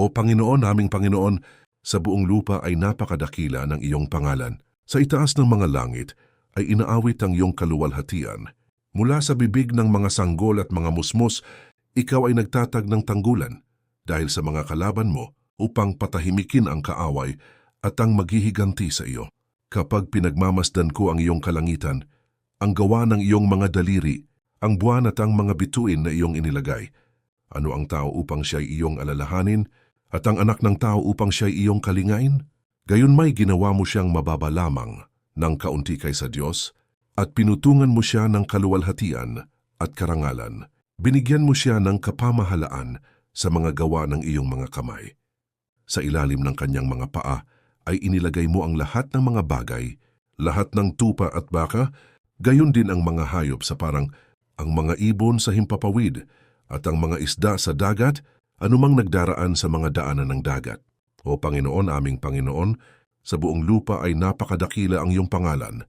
O Panginoon, aming Panginoon, sa buong lupa ay napakadakila ng iyong pangalan. Sa itaas ng mga langit ay inaawit ang iyong kaluwalhatian. Mula sa bibig ng mga sanggol at mga musmos, ikaw ay nagtatag ng tanggulan dahil sa mga kalaban mo upang patahimikin ang kaaway at ang maghihiganti sa iyo. Kapag pinagmamasdan ko ang iyong kalangitan, ang gawa ng iyong mga daliri, ang buwan at ang mga bituin na iyong inilagay, ano ang tao upang siya'y iyong alalahanin at ang anak ng tao upang siya'y iyong kalingain? Gayon may ginawa mo siyang mababa lamang ng kaunti kaysa Diyos at pinutungan mo siya ng kaluwalhatian at karangalan. Binigyan mo siya ng kapamahalaan sa mga gawa ng iyong mga kamay. Sa ilalim ng kanyang mga paa ay inilagay mo ang lahat ng mga bagay, lahat ng tupa at baka, gayon din ang mga hayop sa parang ang mga ibon sa himpapawid at ang mga isda sa dagat, anumang nagdaraan sa mga daanan ng dagat. O Panginoon, aming Panginoon, sa buong lupa ay napakadakila ang iyong pangalan.